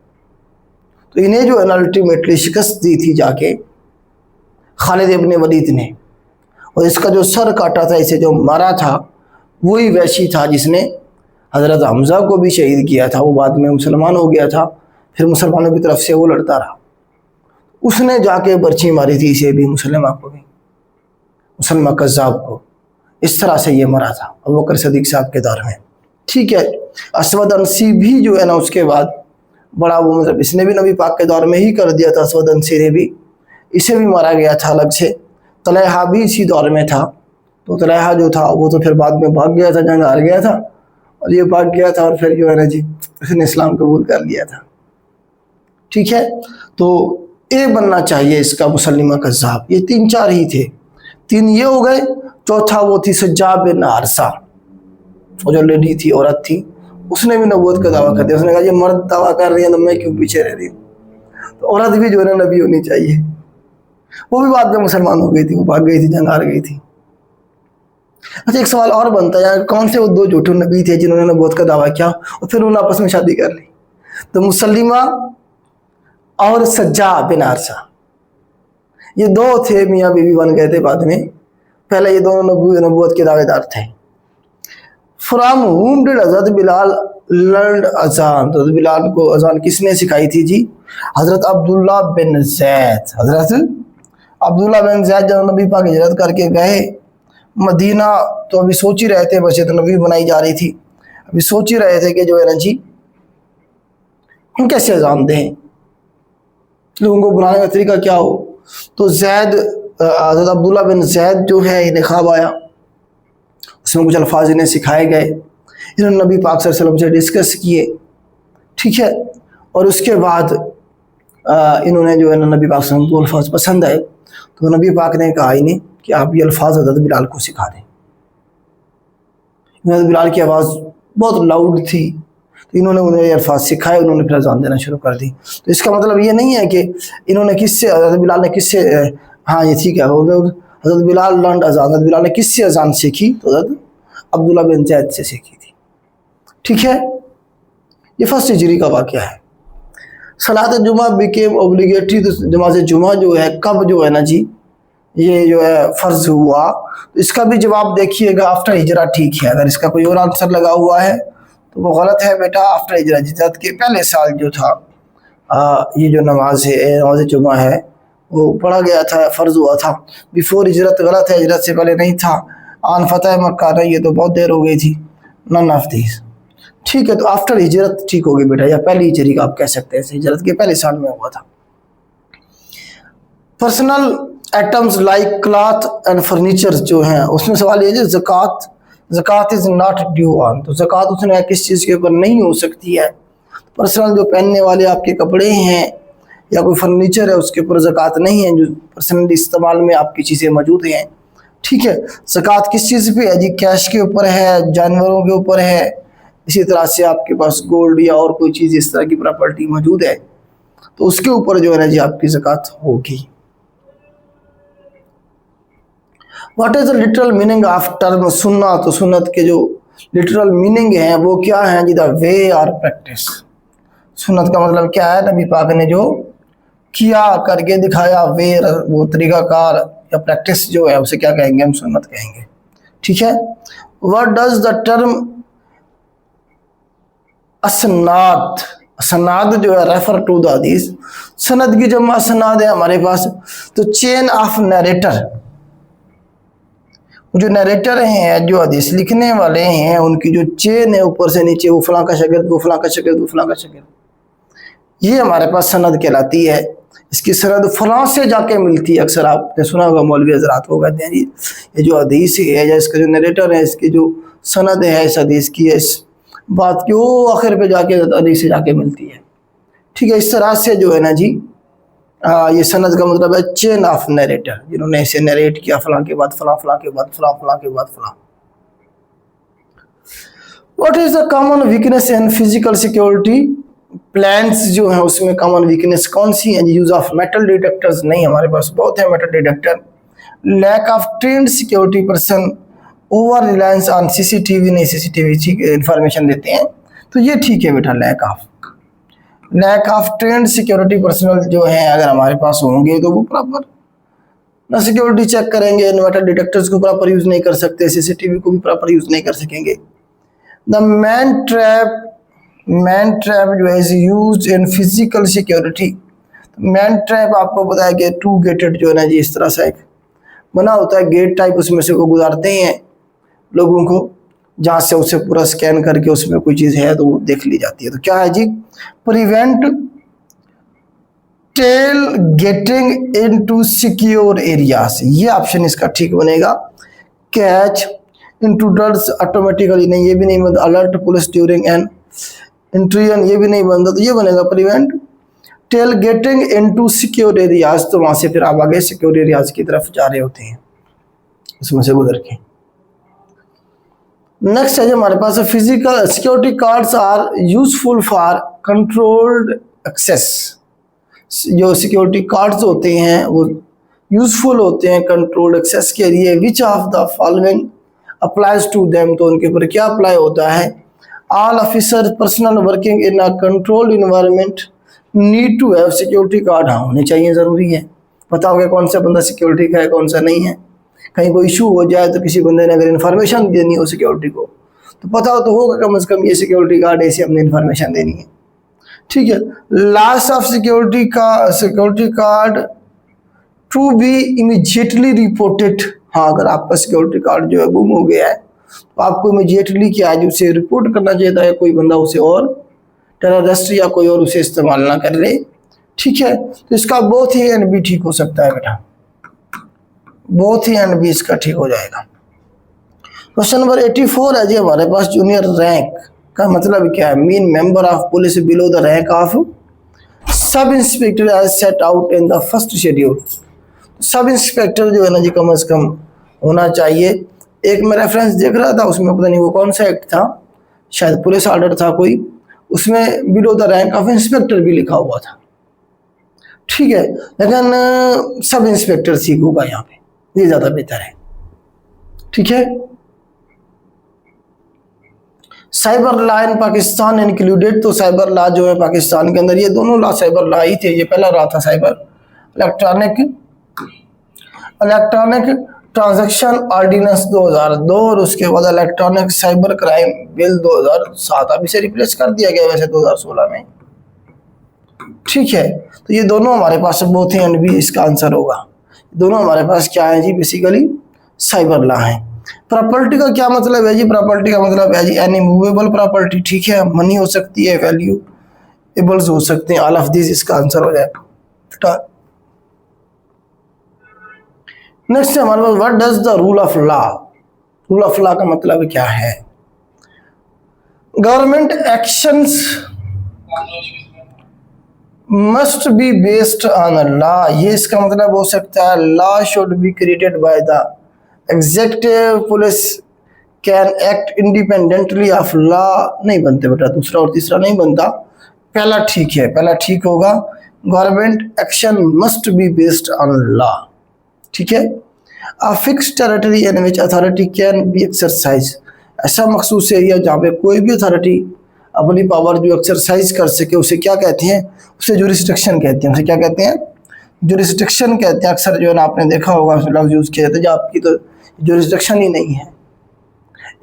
तो इन्हें जो है ना अल्टीमेटली शिकस्त दी थी जाके खालिद इब्न वलीद ने, और इसका जो सर काटा था, इसे जो मारा था, वही वैशी था जिसने हज़रत हमज़ा को भी शहीद किया था। वो बाद में मुसलमान हो गया था, फिर मुसलमानों की तरफ से वो लड़ता रहा, उसने जाके बर्छी मारी थी इसे भी, मुसलमा को भी, मुसलमा कज़्ज़ाब को। इस तरह से ये मरा था अबू बकर सदीक साहब के दौर में। ठीक है, असवद अंसी भी जो है ना उसके बाद बड़ा वो मतलब इसने भी नबी पाक के दौर में ही कर दिया था, असवद अंसी ने भी, इसे भी मारा गया था अलग से। तलहा भी इसी दौर में था, तो तलहा जो था वो तो फिर बाद में भाग गया था, जंग हार गया था, और ये भाग गया था और फिर जो है ना जी उसने इस्लाम कबूल कर लिया था। ठीक है, तो ए बनना चाहिए इसका मुसल्लिमा कज़्ज़ाब। ये 3-4 ही थे, 3 ये हो गए। चौथा वो थी सज्जा बिन हारसा, वो जो लेडी थी, औरत थी, उसने भी नबूवत का दावा कर दिया। उसने कहा ये मर्द दावा कर रही है तो मैं क्यों पीछे रह रही हूँ, तो औरत भी जो है ना नबी होनी चाहिए। वो भी बाद में मुसलमान हो गई थी, वो भाग गई थी, जंग हार गई थी। अच्छा, एक सवाल और बनता है यार, कौन से वो 2 झूठे नबी थे जिन्होंने नबूवत का दावा किया और फिर उन्होंने आपस में शादी कर ली? तो मुसल्लिमा और सज्जा बिन हारसा, ये 2 थे, मियाँ बीवी बन गए थे बाद में। पहले ये दोनों नबूवत के दावेदार थे। फ्रॉम हुम डिड हज़रत बिलाल लर्न अजान, तो बिलाल को अजान किसने सिखाई थी जी? हज़रत अब्दुल्ला बिन ज़ैद। हज़रत अब्दुल्ला बिन ज़ैद जब नबी पाक हिजरत करके गए मदीना, तो अभी सोच ही रहे थे, बस तो नबी बनाई जा रही थी, अभी सोच ही रहे थे कि जो है ना जी हम कैसे अजान दें, लोगों को बुलाने का तरीका क्या हो। तो ज़ैद हज़रत अब्दुल्ला बिन ज़ैद जो है इन्हें ख्वाब आया, उसमें कुछ अल्फाज इन्हें सिखाए गए, इन्होंने नबी पाक सल्लल्लाहु अलैहि वसल्लम से डिस्कस किए। ठीक है, और उसके बाद इन्होंने जो है ना नबी पाक सल्लल्लाहु अलैहि वसल्लम को अल्फाज पसंद आए, तो नबी पाक ने कहा इन्हें कि आप ये अल्फाज हज़रत बिलाल को सिखा दें। हज़रत बिलाल की आवाज़ बहुत लाउड थी, तो इन्होंने उन्हें अल्फाज सिखाए, उन्होंने फिर अजान देना शुरू कर दी। तो इसका मतलब ये नहीं है कि इन्होंने किससे, हज़रत बिलाल ने किससे, हाँ ये ठीक है, हज़रत बिलाल लर्न अजान, हज़रत बिलाल ने किससे अजान सीखी? तो हज़रत अब्दुल्ला बिन ज़ैद से सीखी थी। ठीक है, ये फर्स्ट हिजरी का वाक़या है। सलात जुमा बिकेम ऑब्लिगेटरी, तो नमाज जुमा जो है कब जो है ना जी ये जो है फ़र्ज़ हुआ, तो इसका भी जवाब देखिएगा आफ्टर हिजरा। ठीक है, अगर इसका कोई और आंसर लगा हुआ है तो वो गलत है बेटा। आफ्टर हिजरा, हिजरत के पहले साल जो था ये जो नमाज है, नमाज जुमा है, वो पढ़ा गया था, फ़र्ज़ हुआ था। बिफोर हिजरत गलत है, हिजरत से पहले नहीं था। आन फतह मक्का नहीं, ये तो बहुत देर हो गई थी, नन ऑफ दीस। ठीक है, तो आफ्टर हिजरत ठीक होगी बेटा, या पहली हिजरी का आप कह सकते हैं, हिजरत के पहले साल में हुआ था। Personal items like cloth and furniture जो हैं, उसमें सवाल ये है ज़कात इज़ नॉट ड्यू ऑन, तो ज़कात उसने किस चीज़ के ऊपर नहीं हो सकती है? पर्सनल जो पहनने वाले आपके कपड़े हैं या कोई फर्नीचर है उसके ऊपर ज़कात नहीं है, जो पर्सनल इस्तेमाल में आपकी चीज़ें मौजूद हैं। ठीक है, ज़कात किस चीज़ पे है जी? कैश के ऊपर है, जानवरों के ऊपर है, इसी तरह से आपके पास गोल्ड या और कोई चीज़ इस तरह की प्रॉपर्टी मौजूद है तो उसके ऊपर जो है ना जी आपकी ज़कात होगी। What is the literal meaning of term सुन्ना? तो सुन्नत के जो लिटरल मीनिंग है वो क्या है जी? द वे और प्रैक्टिस। सुन्नत का मतलब क्या है? नबी पाक ने जो किया, करके दिखाया, वे वो तरीकाकार या प्रैक्टिस जो है उसे क्या कहेंगे? हम सुन्नत कहेंगे। ठीक है। व्हाट डज द टर्म असनाद, असनाद जो है रेफर टू द हदीस। सनद की जमा असनाद है हमारे पास, तो चेन ऑफ नरेटर, जो नरेटर हैं, जो हदीस लिखने वाले हैं, उनकी जो चेन है ऊपर से नीचे, वो फलां का शागिर्द, वो फलां का शागिर्द, वो फलां का शागिर्द, ये हमारे पास सनद कहलाती है। इसकी सनद फलां से जाके मिलती है। अक्सर आपने सुना होगा मौलवी हजरात को कहते हैं जी ये जो हदीस है या इसका जो नरेटर है, इसकी जो सनद है इस हदीस की, इस बात की, वो आखिर पे जाके हदीस से जाके मिलती है। ठीक है, इस तरह से जो है ना जी ये सनद का मतलब है चेन ऑफ नरेटर, जिन्होंने इसे नरेट किया, फलां के बाद फलां, फलां के बाद फलां, फलां के बाद फलां। What is the common weakness in physical security? Plans जो है उसमें कॉमन वीकनेस कौन सी है? यूज ऑफ मेटल डिटेक्टर्स नहीं, हमारे पास बहुत है metal detector. Lack of trained security person, over reliance on CCTV, नहीं सीसीटीवी ठीक इंफॉर्मेशन देते हैं तो ये ठीक है बेटा। Lack of trained security personnel जो है अगर हमारे पास होंगे तो वो प्रॉपर ना सिक्योरिटी चेक करेंगे, मेटल डिटेक्टर्स को प्रॉपर यूज नहीं कर सकते, सीसीटीवी को भी प्रॉपर यूज नहीं कर सकेंगे। द मैन ट्रैप जो है used in physical security. Man trap आपको पता है कि टू गेटेड जो है ना जी इस तरह से एक बना होता है गेट टाइप, उसमें से को गुजारते हैं लोगों को, जहाँ से उसे पूरा स्कैन करके उसमें कोई चीज़ है तो वो देख ली जाती है। तो क्या है जी? Prevent tailgating into secure areas, ये ऑप्शन इसका ठीक बनेगा। कैच इंट्रूडर्स ऑटोमेटिकली, नहीं ये भी नहीं बनता। Alert police during an intrusion, ये भी नहीं बनता, तो ये बनेगा prevent tailgating into secure areas. तो वहां से फिर आप आगे सिक्योर एरियाज की तरफ जा रहे होते हैं उसमें से गुजर के। नेक्स्ट है जो हमारे पास physical security cards are useful for controlled access. जो सिक्योरिटी कार्ड्स होते हैं वो यूजफुल होते हैं कंट्रोल्ड एक्सेस के लिए। Which of the following applies to them, तो उनके ऊपर क्या अप्लाई होता है? All officer personnel working in a controlled environment need to have security card, हाँ होने चाहिए, ज़रूरी है। पता होगा कौन सा बंदा सिक्योरिटी का है कौन सा नहीं है। कहीं कोई इशू हो जाए तो किसी बंदे ने अगर इन्फॉर्मेशन देनी हो सिक्योरिटी को तो पता हो तो होगा कम से कम ये सिक्योरिटी गार्ड ऐसी हमने इन्फॉर्मेशन देनी है। ठीक है। Loss of security card to be immediately reported, हाँ अगर आपका सिक्योरिटी कार्ड जो है गुम हो गया है तो आपको इमीडिएटली क्या है उसे रिपोर्ट करना चाहिए था, कोई बंदा उसे और टेररिस्ट या कोई और उसे इस्तेमाल ना कर ले। ठीक है, तो इसका बोथ ही एंड बी ठीक हो सकता है बेटा, बोथ ही एंड बी इसका ठीक हो जाएगा। क्वेश्चन नंबर 84 है जी हमारे पास जूनियर रैंक का मतलब क्या है? Mean member of police below the rank of sub inspector as set out in the first schedule. Sub inspector जो है ना जी कम से कम होना चाहिए। एक मैं रेफरेंस देख रहा था उसमें पता नहीं वो कौन सा एक्ट था, शायद पुलिस ऑर्डर था कोई, उसमें below the rank of inspector भी लिखा हुआ था। ठीक है, लेकिन सब इंस्पेक्टर ठीक होगा यहाँ पे, ये ज्यादा बेहतर है। ठीक है। Cyber law in Pakistan included, तो साइबर लॉ जो है पाकिस्तान के अंदर, ये दोनों लॉ साइबर लॉ ही थे। ये पहला लॉ था साइबर इलेक्ट्रॉनिक ट्रांजैक्शन ऑर्डिनेंस 2002 और उसके बाद इलेक्ट्रॉनिक साइबर क्राइम बिल 2007, अभी से रिप्लेस कर दिया गया वैसे 2016 में। ठीक है, तो ये दोनों हमारे पास बोथ एंड बी इसका आंसर होगा। दोनों हमारे पास क्या है जी? बेसिकली साइबर लॉ है। प्रॉपर्टी का क्या मतलब है जी? प्रॉपर्टी का मतलब है जी एनी मूवेबल प्रॉपर्टी। ठीक है, मनी हो सकती है, वैल्यूएबल्स हो सकते हैं, ऑल ऑफ दिस इसका आंसर हो जाएगा। नेक्स्ट हमारे पास what does the rule of law. Rule of law का मतलब क्या है? Government actions must be based on law, ये इसका मतलब हो सकता है law should be created by the executive, police can act independently of law, नहीं बनते बेटा, दूसरा और तीसरा नहीं बनता, पहला ठीक है, पहला ठीक होगा। Government action must be based on law, ठीक है। A fixed territory in which authority can be exercise, ऐसा मखसूस एरिया जहाँ पे कोई भी अथॉरिटी अपनी पावर जो एक्सरसाइज कर सके उसे क्या कहते हैं, उसे जुरिस्डिक्शन कहते हैं, उसे क्या कहते हैं, जुरिस्डिक्शन कहते हैं। अक्सर जो है ना आपने देखा होगा लफ्ज यूज़ किया जाता है, जब आपकी तो जुरिस्डिक्शन ही नहीं है,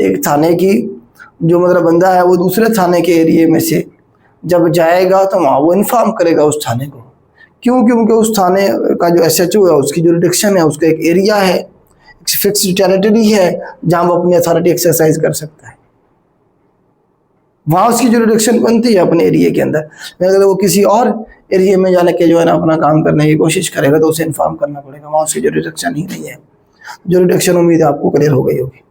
एक थाने की जो मतलब बंदा है वो दूसरे थाने के एरिए में से जब जाएगा तो वहाँ वो इन्फॉर्म करेगा उस थाने को, क्यों, क्योंकि उस थाने का जो एसएचओ है उसकी जुरिस्डिक्शन है, उसका एक एरिया है, एक फिक्स्ड टेरिटरी है जहाँ वो अपनी अथॉरिटी एक्सरसाइज कर सकता है, वहाँ उसकी जुरिस्डिक्शन बनती है अपने एरिया के अंदर। अगर वो किसी और एरिया में जाने के जो है ना अपना काम करने की कोशिश करेगा तो उसे इन्फॉर्म करना पड़ेगा, वहाँ उसकी जुरिस्डिक्शन ही नहीं है। जुरिस्डिक्शन उम्मीद है आपको क्लियर हो गई होगी।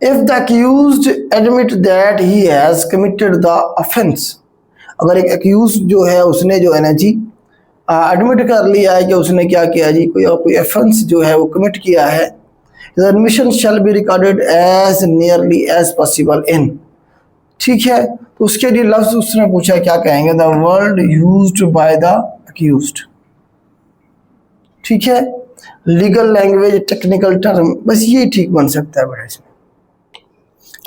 If the accused admit that he has committed the offense, अगर एक accused जो है उसने जो है ना जी एडमिट कर लिया है कि उसने क्या किया जी, कोई offense जो है वो कमिट किया है, the admission shall be recorded as nearly as possible in, ठीक है। तो उसके लिए लफ्ज उसने पूछा क्या कहेंगे, the word used by the accused, ठीक है। लीगल लैंग्वेज, टेक्निकल टर्म, बस ये ठीक बन सकता है बेटा इसमें।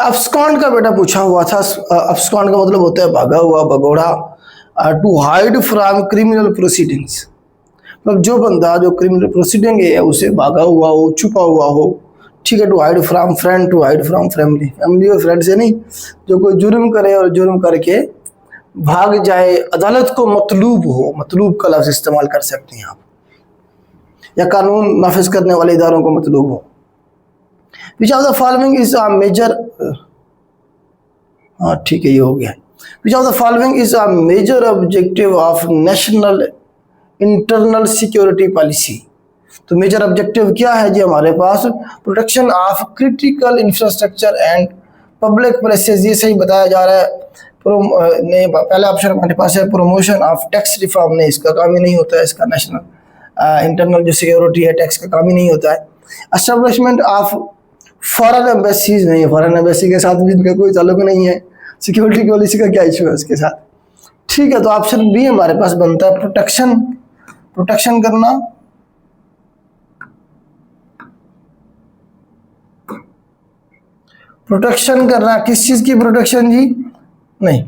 अब्सकॉन्ड का बेटा पूछा हुआ था, अब्सकॉन्ड का मतलब होता है भागा हुआ, भगोड़ा। To hide from criminal proceedings, मतलब जो बंदा जो क्रिमिनल प्रोसीडिंग है उसे भागा हुआ हो, छुपा हुआ हो, ठीक है। To hide from friend, to hide from family, family और फ्रेंड से नहीं, जो कोई जुर्म करे और जुर्म करके भाग जाए, अदालत को मतलूब हो, मतलूब का लफ्ज इस्तेमाल कर सकते हैं आप, या कानून नाफिज करने वाले इदारों को मतलूब हो। Which of the following is a major, हाँ ठीक है ये हो गया। Which of the following is a major objective of national internal security policy, तो मेजर ऑब्जेक्टिव क्या है जी हमारे पास, protection of critical infrastructure and public places, ये सही बताया जा रहा है। पहला ऑप्शन हमारे पास है प्रोमोशन ऑफ टैक्स रिफॉर्म, ने इसका काम ही नहीं होता है, इसका नेशनल इंटरनल जो सिक्योरिटी है टैक्स का काम ही नहीं होता है। एस्टेब्लिशमेंट ऑफ फॉरेन एम्बेसीज, नहीं, फॉरेन एम्बेसी के साथ भी इनका कोई ताल्लुक नहीं है, सिक्योरिटी पॉलिसी का क्या इशू है उसके साथ, ठीक है। तो ऑप्शन बी हमारे पास बनता है प्रोटेक्शन, प्रोटेक्शन करना, प्रोटेक्शन करना किस चीज की प्रोटेक्शन जी, नहीं,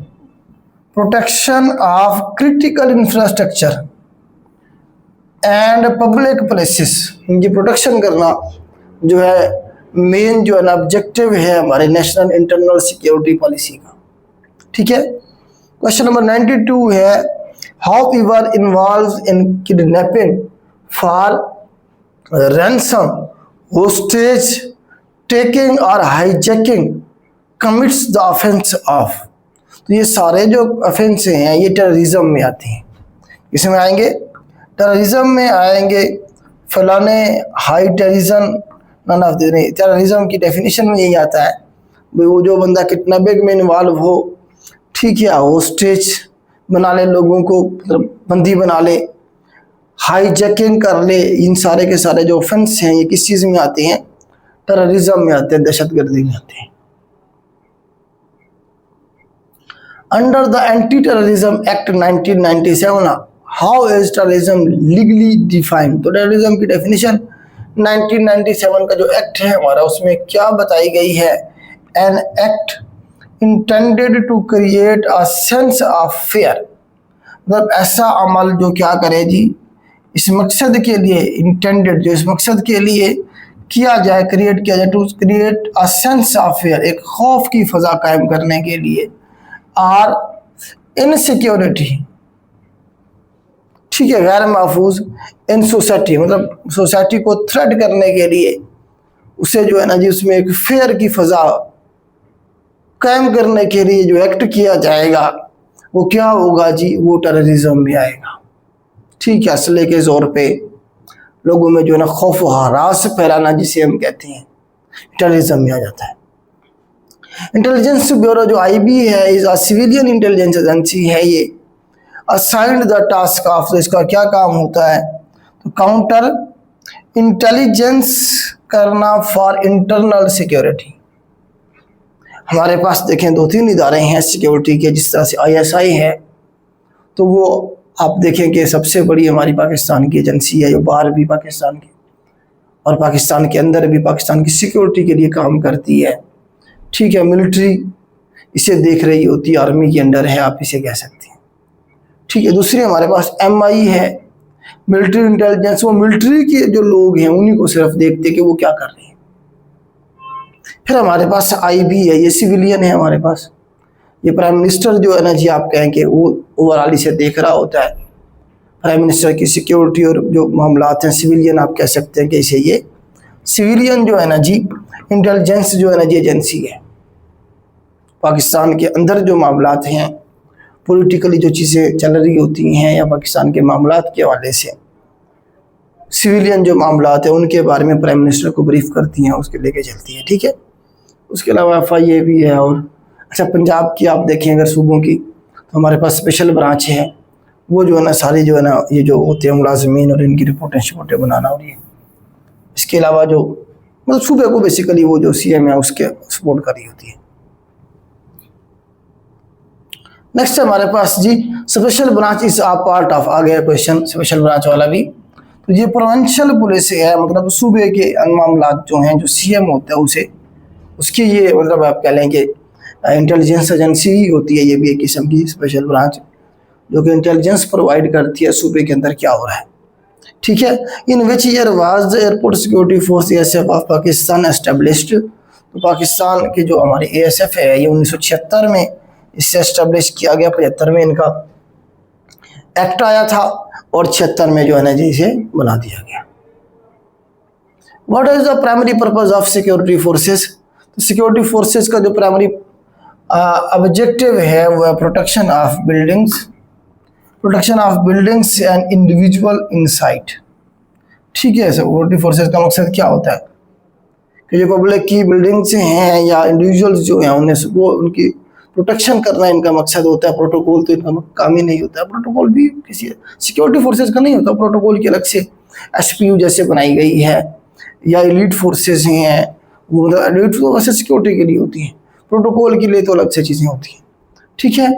protection of critical infrastructure and public places, इनकी प्रोटेक्शन करना जो है मेन जो है ना ऑब्जेक्टिव है हमारे नेशनल इंटरनल सिक्योरिटी पॉलिसी का, ठीक है। क्वेश्चन नंबर 92 है how people involve in kidnapping for ransom, hostage taking और hijacking commits the offence of, तो ये सारे जो ऑफेंस हैं ये टेररिज्म में आते हैं, इसमें आएंगे, टेररिज्म में आएंगे, फलाने high terrorism, none of the, नहीं, टेररिज्म की डेफिनेशन में यही आता है वो जो बंदा किडनैपिंग में इन्वॉल्व हो, ठीक है, होस्टेज बना ले, लोगों को मतलब बंदी बना ले, हाईजैकिंग कर ले, इन सारे के सारे जो ऑफेंस हैं ये किस चीज़ में आते हैं, टेररिज्म में आते हैं, दहशतगर्दी में आते हैं। Under the anti terrorism act 1997 how is terrorism legally defined, तो टेररिज्म की डेफिनेशन 1997 का जो एक्ट है हमारा उसमें क्या बताई गई है, an act intended to create a sense of fear, मतलब ऐसा अमल जो क्या करे जी, इस मकसद के लिए, इंटेंडेड जो इस मकसद के लिए किया जाए, क्रिएट किया जाए, to create a sense of fear, एक खौफ की फजा कायम करने के लिए, और इनसिक्योरिटी, ठीक है, गैर महफूज इन सोसाइटी, मतलब सोसाइटी को थ्रेट करने के लिए उसे जो है ना जी उसमें एक फेयर की फजा कायम करने के लिए जो एक्ट किया जाएगा वो क्या होगा जी, वो टेररिज्म में आएगा, ठीक है। असले के जोर पे लोगों में जो है ना खौफ व हरास फैलाना जिसे हम कहते हैं टेररिज्म में आ जाता है। इंटेलिजेंस ब्यूरो जो आईबी है is a civilian intelligence agency है, ये असाइंड द टास्क ऑफ, तो इसका क्या काम होता है, तो काउंटर इंटेलिजेंस करना फॉर इंटरनल सिक्योरिटी। हमारे पास देखें 2-3 इदारे हैं सिक्योरिटी के, जिस तरह से आईएसआई है, तो वो आप देखें कि सबसे बड़ी हमारी पाकिस्तान की एजेंसी है, जो बाहर भी पाकिस्तान की और पाकिस्तान के अंदर भी पाकिस्तान की सिक्योरिटी के लिए काम करती है। ठीक है, मिलिट्री इसे देख रही होती है, आर्मी के अंडर है, आप इसे कह सकते हैं। ठीक है, दूसरी हमारे पास एमआई है, मिलिट्री इंटेलिजेंस, वो मिलिट्री के जो लोग हैं उन्हीं को सिर्फ देखते कि वो क्या कर रहे हैं। फिर हमारे पास आईबी है, ये सिविलियन है हमारे पास, ये प्राइम मिनिस्टर जो है ना जी, आप कहें कि वो ओवरऑल इसे देख रहा होता है, प्राइम मिनिस्टर की सिक्योरिटी और जो मामलात हैं, सिविलियन आप कह सकते हैं कि इसे ये सिविलियन जो है ना जी इंटेलिजेंस जो है ना जी एजेंसी है। पाकिस्तान के अंदर जो मामलात हैं, पॉलिटिकली जो चीज़ें चल रही होती हैं या पाकिस्तान के मामलात के हवाले से सिविलियन जो मामलात हैं उनके बारे में प्राइम मिनिस्टर को ब्रीफ करती हैं, उसके लेके चलती है। ठीक है, उसके अलावा FIA भी है। और अच्छा, पंजाब की आप देखें अगर सूबों की, तो हमारे पास स्पेशल ब्रांच है, वो जो है ना सारी जो है ना ये जो होते हैं मुलाजमीन और इनकी रिपोर्टें बनाना, और ये इसके अलावा जो मतलब सूबे को बेसिकली वो जो CM है उसके सपोर्ट कर रही होती है। नेक्स्ट हमारे पास जी special branch is a part of, आ गया क्वेश्चन स्पेशल ब्रांच वाला भी। तो ये प्रोविंशियल पुलिस है, मतलब सूबे के मामलात जो हैं, जो CM होता है उसे उसकी ये मतलब आप कह लें कि इंटेलिजेंस एजेंसी ही होती है, ये भी एक किस्म की स्पेशल ब्रांच जो कि इंटेलिजेंस प्रोवाइड करती है सूबे के अंदर क्या हो रहा है। ठीक है, in which year was the airport security force ASF of Pakistan established, तो पाकिस्तान के जो हमारी ASF है ये 1976 में इससे एस्टेब्लिश किया गया, 75 में इनका एक्ट आया था और 76 में जो है ना जी इसे बना दिया गया। What is the primary purpose of security forces, तो सिक्योरिटी फोर्सेस का जो प्राइमरी ऑब्जेक्टिव है वो है protection of buildings and individual insight. ठीक है, सिक्योरिटी फोर्सेस का मकसद क्या होता है कि जो पब्लिक की बिल्डिंग्स हैं या इंडिविजुअल्स जो हैं उन्हें वो उनकी प्रोटेक्शन करना इनका मकसद होता है। प्रोटोकॉल तो इनका काम ही नहीं होता है, प्रोटोकॉल भी किसी सिक्योरिटी फोर्सेस का नहीं होता, प्रोटोकॉल की अलग से SPU जैसे बनाई गई है, या एलीट फोर्सेस हैं, वो मतलब एलीट तो वैसे सिक्योरिटी के लिए होती हैं, प्रोटोकॉल के लिए तो अलग से चीज़ें होती हैं। ठीक है,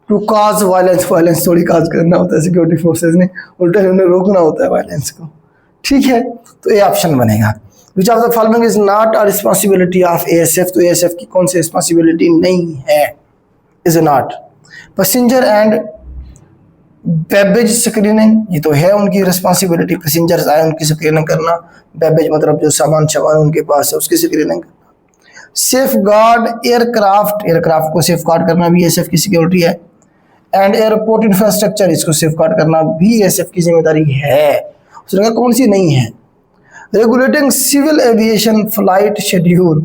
टू काज वायलेंस थोड़ी काज करना होता है सिक्योरिटी फोर्सेस ने, उल्टा उन्हें रोकना होता है वायलेंस को। ठीक है, तो ये ऑप्शन बनेगा। विच of the following is not a responsibility of ASF, तो ASF की कौन सी रिस्पॉन्सिबिलिटी नहीं है, is not. Passenger and Babbage screening, ये तो है उनकी रिस्पॉन्सिबिलिटी, पैसेंजर्स आए उनकी स्क्रीनिंग करना, बैबेज मतलब जो सामान उनके पास है उसकी स्क्रीनिंग करना। सेफ गार्ड एयरक्राफ्ट को सेफ गार्ड करना भी ASF की सिक्योरिटी है। एंड एयरपोर्ट इंफ्रास्ट्रक्चर, इसको सेफ गार्ड करना भी ASF की जिम्मेदारी है। उसने कहा कौन सी नहीं है। Regulating civil aviation flight schedule,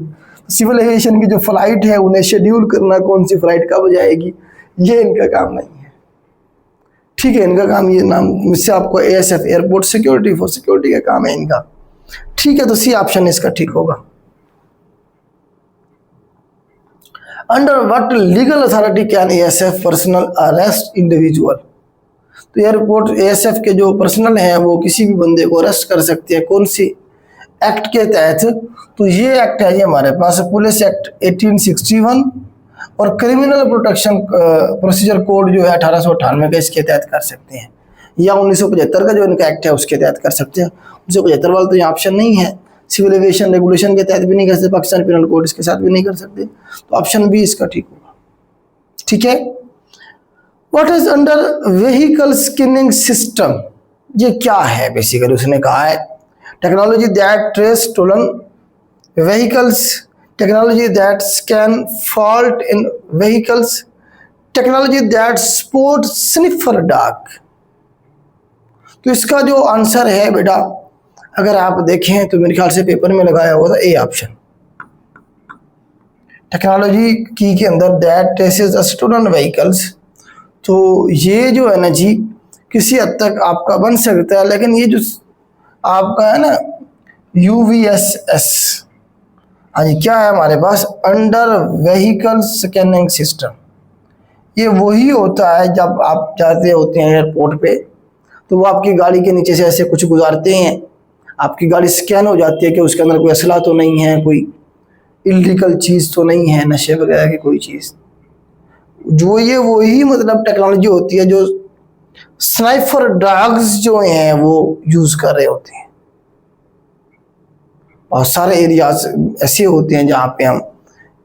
civil aviation की जो फ्लाइट है उन्हें शेड्यूल करना, कौन सी फ्लाइट कब जाएगी, ये इनका काम नहीं है। ठीक है, इनका काम ये नाम इससे आपको ASF airport security for security का काम है इनका। ठीक है, तो C ऑप्शन इसका ठीक होगा। Under what legal authority can ASF personal arrest individual, तो एयरपोर्ट ASF के जो पर्सनल हैं वो किसी भी बंदे को अरेस्ट कर सकते हैं, कौन सी एक्ट के तहत, तो ये एक्ट है ये हमारे पास पुलिस एक्ट 1861 और क्रिमिनल प्रोटेक्शन प्रोसीजर कोड जो है 1898 का, इसके तहत कर सकते हैं, या 1975 का जो इनका एक्ट है उसके तहत कर सकते हैं। 1975 वाला तो यहाँ ऑप्शन नहीं है, सिविल एविएशन रेगुलेशन के तहत भी नहीं कर सकते, पाकिस्तान पिनल कोड इसके साथ भी नहीं कर सकते, तो ऑप्शन बी इसका ठीक होगा। ठीक है, what is under vehicle scanning system, ये क्या है बेसिकली, उसने कहा है technology that trace stolen vehicles, technology that scan fault in vehicles, technology that spot sniffer dog. तो इसका जो आंसर है बेटा, अगर आप देखें तो मेरे ख्याल से पेपर में लगाया हुआ था A ऑप्शन, टेक्नोलॉजी की के अंदर दैट ट्रेसेस स्टोलन व्हीकल्स, तो ये जो है ना जी किसी हद तक आपका बन सकता है, लेकिन ये जो आपका है ना UVSS हाँ जी, क्या है हमारे पास? Under vehicle scanning system. ये वही होता है जब आप जाते होते हैं एयरपोर्ट पे, तो वो आपकी गाड़ी के नीचे से ऐसे कुछ गुजारते हैं, आपकी गाड़ी स्कैन हो जाती है कि उसके अंदर कोई असला तो नहीं है, कोई इलीगल चीज़ तो नहीं है, नशे वगैरह की कोई चीज़। जो ये वही मतलब टेक्नोलॉजी होती है जो स्नाइपर डॉग्स जो हैं वो यूज़ कर रहे होते हैं। और सारे एरियाज ऐसे होते हैं जहाँ पे हम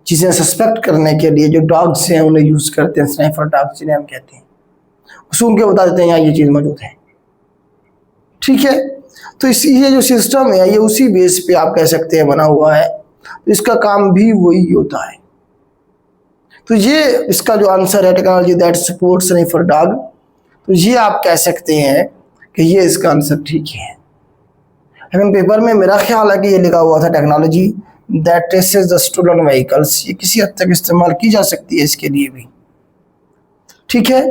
चीज़ें सस्पेक्ट करने के लिए जो डॉग्स हैं उन्हें यूज़ करते हैं, स्नाइपर डॉग्स जिन्हें हम कहते हैं, सूंघ के बता देते हैं यहाँ ये चीज़ मौजूद है। ठीक है, तो ये जो सिस्टम है ये उसी बेस पे आप कह सकते हैं बना हुआ है, तो इसका काम भी वही होता है। तो ये इसका जो आंसर है, technology that supports sniper dog, तो ये आप कह सकते हैं कि ये इसका आंसर ठीक है। लेकिन पेपर में मेरा ख्याल है कि ये लिखा हुआ था technology that traces the stolen vehicles, ये किसी हद तक इस्तेमाल की जा सकती है इसके लिए भी। ठीक है,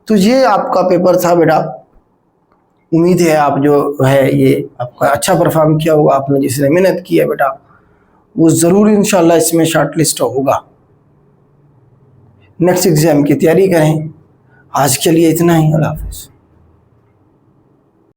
तो ये आपका पेपर था बेटा। उम्मीद है आप जो है ये आपका अच्छा परफॉर्म किया होगा, आपने जिसने मेहनत की है बेटा वो ज़रूर इंशाल्लाह इसमें शॉर्ट लिस्ट होगा। नेक्स्ट एग्ज़ाम की तैयारी करें। आज के लिए इतना ही, अल्लाह हाफ़िज़।